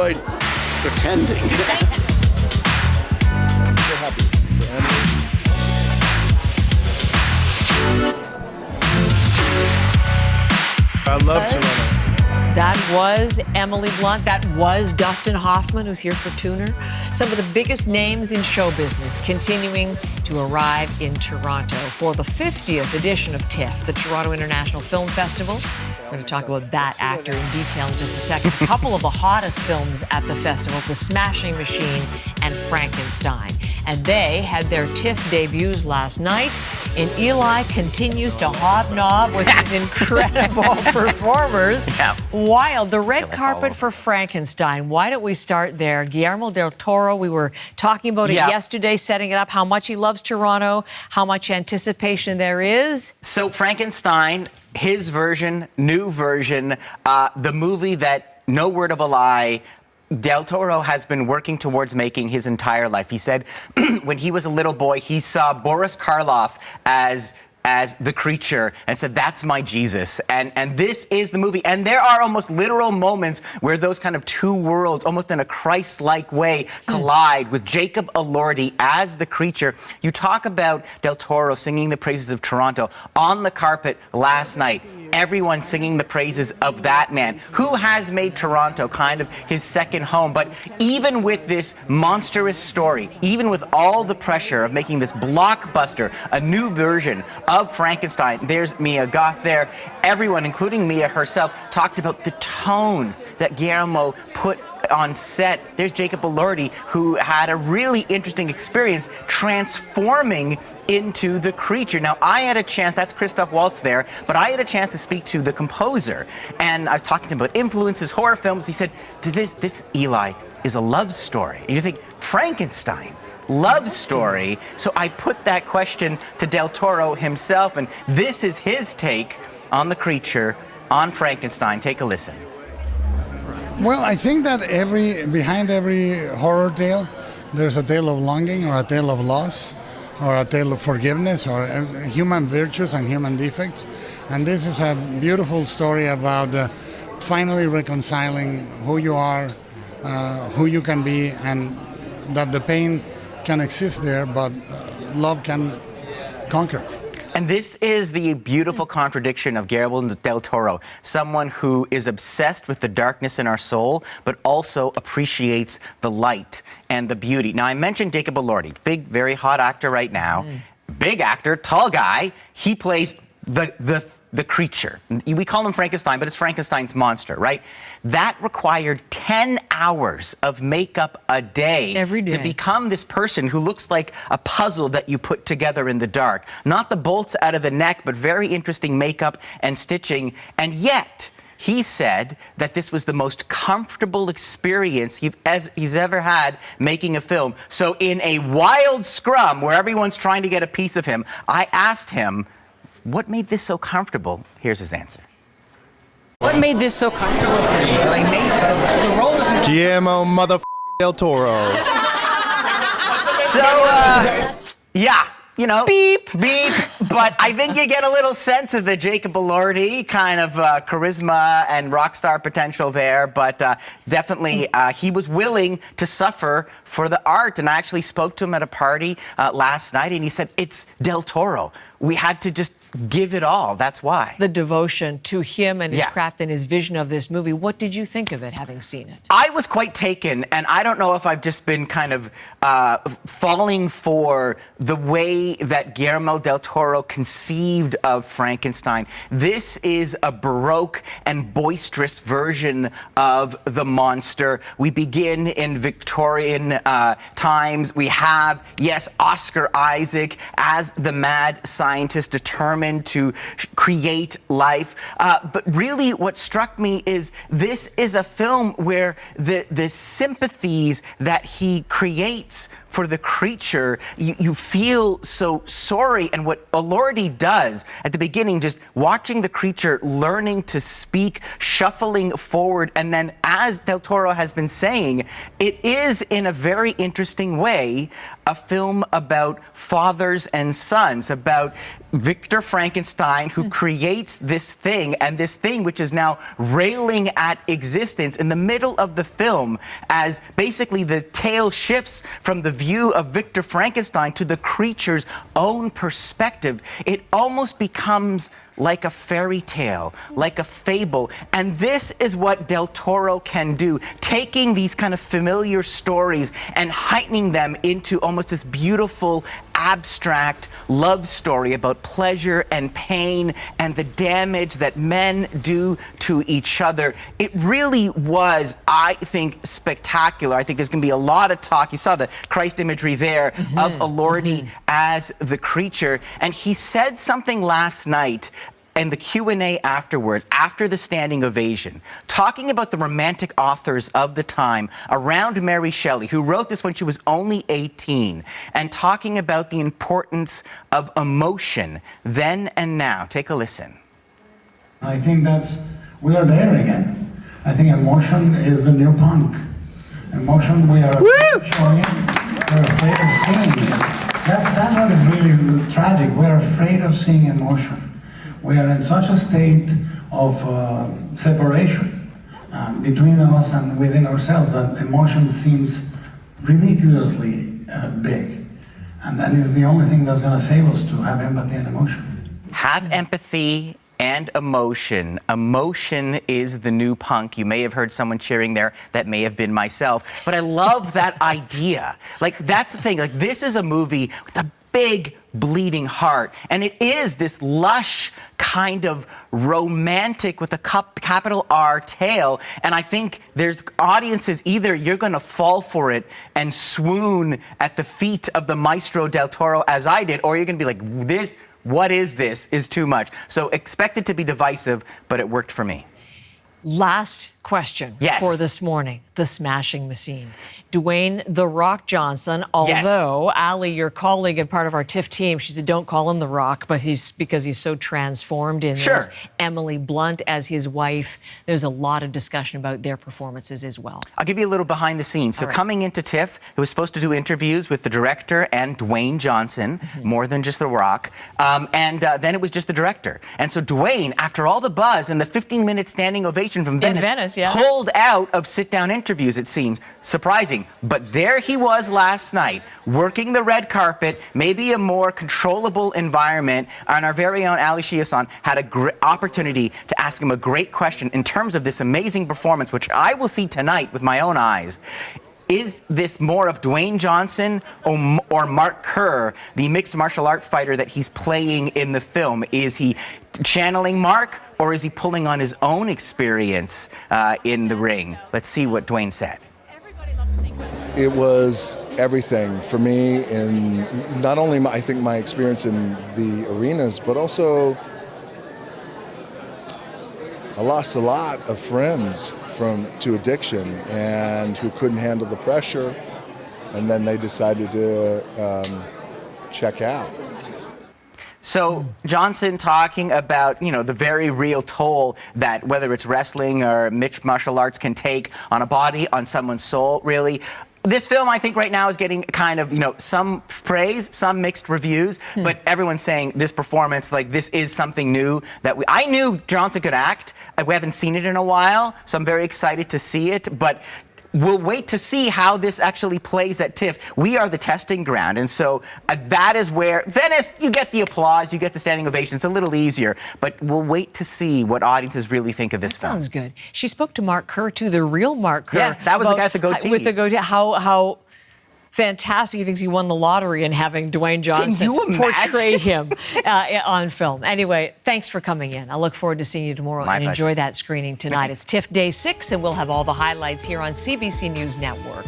enjoyed pretending. So happy for Emily. I love Toronto. That was Emily Blunt. That was Dustin Hoffman, who's here for Tuner. Some of the biggest names in show business continuing to arrive in Toronto for the 50th edition of TIFF, the Toronto International Film Festival. We're going to talk about that actor in detail in just a second. A couple of the hottest films at the festival, The Smashing Machine and Frankenstein. And they had their TIFF debuts last night. And Eli continues to hobnob with his incredible performers. Yeah. Wild. The red carpet for Frankenstein. Why don't we start there? Guillermo del Toro, we were talking about it yesterday, setting it up, how much he loves Toronto, how much anticipation there is. So Frankenstein, his version, new version, the movie that, no word of a lie, Del Toro has been working towards making his entire life. He said when he was a little boy, he saw Boris Karloff as the creature and said, that's my Jesus. And this is the movie. And there are almost literal moments where those kind of two worlds, almost in a Christ-like way, collide with Jacob Elordi as the creature. You talk about Del Toro singing the praises of Toronto on the carpet last night. Everyone singing the praises of that man who has made Toronto kind of his second home. But even with this monstrous story, even with all the pressure of making this blockbuster, a new version of Frankenstein, there's Mia Goth there. Everyone, including Mia herself, talked about the tone that Guillermo put on set. There's Jacob Elordi, who had a really interesting experience transforming into the creature. Now, I had a chance, that's Christoph Waltz there, but I had a chance to speak to the composer, and I've talked to him about influences, horror films. He said, this Eli is a love story. And you think, Frankenstein, love story. So I put that question to Del Toro himself, and this is his take on the creature, on Frankenstein. Take a listen. Well, I think that behind every horror tale, there's a tale of longing or a tale of loss or a tale of forgiveness or human virtues and human defects. And this is a beautiful story about finally reconciling who you are, who you can be, and that the pain can exist there, but love can conquer. And this is the beautiful contradiction of Guillermo del Toro, someone who is obsessed with the darkness in our soul, but also appreciates the light and the beauty. Now, I mentioned Jacob Elordi, big, very hot actor right now, big actor, tall guy. He plays the creature. We call him Frankenstein, but it's Frankenstein's monster, right? That required 10 hours of makeup a day. Every day. To become this person who looks like a puzzle that you put together in the dark. Not the bolts out of the neck, but very interesting makeup and stitching. And yet, he said that this was the most comfortable experience he's ever had making a film. So in a wild scrum where everyone's trying to get a piece of him, I asked him, what made this so comfortable? Here's his answer. What made this so comfortable for you? Like, the role of his... Guillermo motherfucking del Toro. So, yeah, you know. Beep. Beep. But I think you get a little sense of the Jacob Elordi kind of charisma and rock star potential there. But definitely he was willing to suffer for the art. And I actually spoke to him at a party last night, and he said, it's Del Toro. We had to just give it all. That's why. The devotion to him and his craft and his vision of this movie. What did you think of it, having seen it? I was quite taken, and I don't know if I've just been kind of falling for the way that Guillermo del Toro conceived of Frankenstein. This is a baroque and boisterous version of the monster. We begin in Victorian times. We have, yes, Oscar Isaac as the mad scientist determined to create life. But really what struck me is this is a film where the sympathies that he creates for the creature, you feel so sorry. And what Elordi does at the beginning, just watching the creature learning to speak, shuffling forward, and then as Del Toro has been saying, it is in a very interesting way a film about fathers and sons, about Victor Frankenstein, who creates this thing, and this thing which is now railing at existence in the middle of the film, as basically the tale shifts from the view of Victor Frankenstein to the creature's own perspective. It almost becomes like a fairy tale, like a fable. And this is what Del Toro can do, taking these kind of familiar stories and heightening them into almost this beautiful, abstract love story about pleasure and pain and the damage that men do to each other. It really was, I think, spectacular. I think there's going to be a lot of talk. You saw the Christ imagery there of Elordi as the creature. And he said something last night and the Q&A afterwards, after the standing ovation, talking about the romantic authors of the time around Mary Shelley, who wrote this when she was only 18, and talking about the importance of emotion then and now. Take a listen. I think we are there again. I think emotion is the new punk. Emotion, we are afraid of showing it. We're afraid of seeing it. That's what is really tragic. We're afraid of seeing emotion. We are in such a state of separation between us and within ourselves that emotion seems ridiculously big. And that is the only thing that's going to save us, to have empathy and emotion. Have empathy and emotion. Emotion is the new punk. You may have heard someone cheering there. That may have been myself. But I love that idea. Like, that's the thing. Like, this is a movie with a big bleeding heart, and it is this lush kind of romantic with a capital R tale. And I think there's audiences, either you're going to fall for it and swoon at the feet of the maestro Del Toro as I did, or you're going to be like, this, what is this, is too much. So expect it to be divisive, but it worked for me. Last question for this morning, the smashing machine. Dwayne "The Rock" Johnson, although Ali, your colleague and part of our TIFF team, she said don't call him The Rock, but because he's so transformed in this. Emily Blunt as his wife. There's a lot of discussion about their performances as well. I'll give you a little behind the scenes. So coming into TIFF, it was supposed to do interviews with the director and Dwayne Johnson, more than just The Rock. Then it was just the director. And so Dwayne, after all the buzz and the 15-minute standing ovation from Venice, pulled out of sit-down interviews, it seems. Surprising. But there he was last night, working the red carpet, maybe a more controllable environment, and our very own Ali Chiasson had a great opportunity to ask him a great question in terms of this amazing performance, which I will see tonight with my own eyes. Is this more of Dwayne Johnson or Mark Kerr, the mixed martial art fighter that he's playing in the film? Is he channeling Mark, or is he pulling on his own experience in the ring? Let's see what Dwayne said. It was everything for me, in not only I think my experience in the arenas, but also I lost a lot of friends to addiction, and who couldn't handle the pressure, and then they decided to check out. So Johnson talking about, the very real toll that whether it's wrestling or mixed martial arts can take on a body, on someone's soul, really. This film, I think, right now is getting kind of, some praise, some mixed reviews, but everyone's saying this performance, this is something new that I knew Johnson could act. We haven't seen it in a while, so I'm very excited to see it, but we'll wait to see how this actually plays at TIFF. We are the testing ground, and so that is where Venice, you get the applause, you get the standing ovation. It's a little easier, but we'll wait to see what audiences really think of this film. Sounds good. She spoke to Mark Kerr, too, the real Mark Kerr. Yeah, that was the guy with the goatee. With the goatee, how fantastic he thinks he won the lottery and having Dwayne Johnson portray him on film. Anyway, thanks for coming in. I look forward to seeing you tomorrow and enjoy that screening tonight. It's TIFF Day 6, and we'll have all the highlights here on CBC News Network.